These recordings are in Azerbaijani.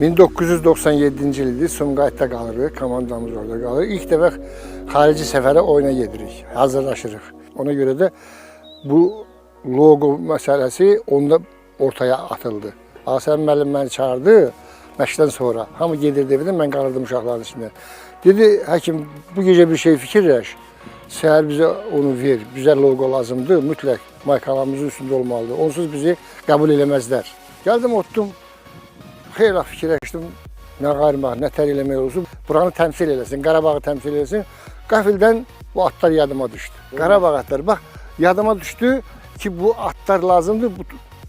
1997-ci ildir Sumqayıtda qalırıq, komandamız orada qalır. İlk dəfə xarici səfərə oyuna gedirik, hazırlaşırıq. Ona görə də bu logo məsələsi onda ortaya atıldı. Asəm müəllim məni çağırdı məşqdən sonra. Hamı gedirdi evdən, mən qalırdım uşaqların içində. Dedi, həkim, bu gecə bir şey fikirləş. Səhər bizə onu ver, bizə logo lazımdır, mütləq maykalarımızın üstündə olmalıdır. Onsuz bizi qəbul eləməzlər. Gəldim, otdum. Xeyli fikirləşdim, nə qayırmaq, nə tər eləmək olsun. Buranı təmsil eləsin, Qarabağı təmsil eləsin. Qəfildən bu atlar yadıma düşdü. Qarabağ atları, bax, yadıma düşdü ki, bu atlar lazımdır.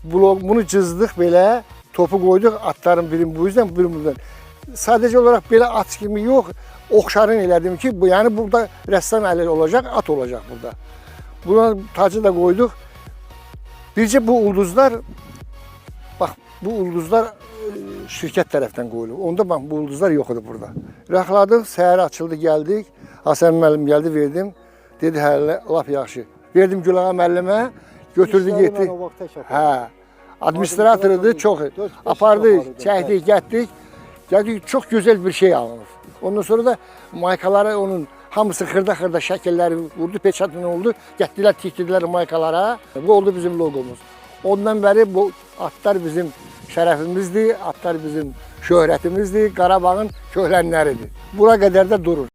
Bunu cızdıq belə, topu qoyduq, atların birini bu yüzden, birini buradan. Sadəcə olaraq belə at kimi yox, oxşarın elədim ki, yəni burada rəssam əli olacaq, at olacaq burada. Buna tacı da qoyduq. Bircə bu ulduzlar, bax, bu ulduzlar şirkət tərəfdən qoyulub. Onda bax, bu ulduzlar yox idi burada. Raxladıq, səhər açıldı, gəldik. Hasan müəllim gəldi, verdim. Dedi, hə, lap yaxşı. Verdim Gülağa müəllimə, götürdü, getdi. Hə, administratorıdır, çox. Apardı, çəkdik, getdik. Gəldik, çox gözəl bir şey alınır. Ondan sonra da maykalara onun hamısı xırda-xırda şəkilləri vurdu, peçatını oldu. Getdilər, tikdirdilər maykalara. Bu oldu bizim logomuz. Ondan bəri bu atlar bizim şərəfimizdir, atlar bizim şöhrətimizdir, Qarabağın köhlənləridir. Bura qədər də durur.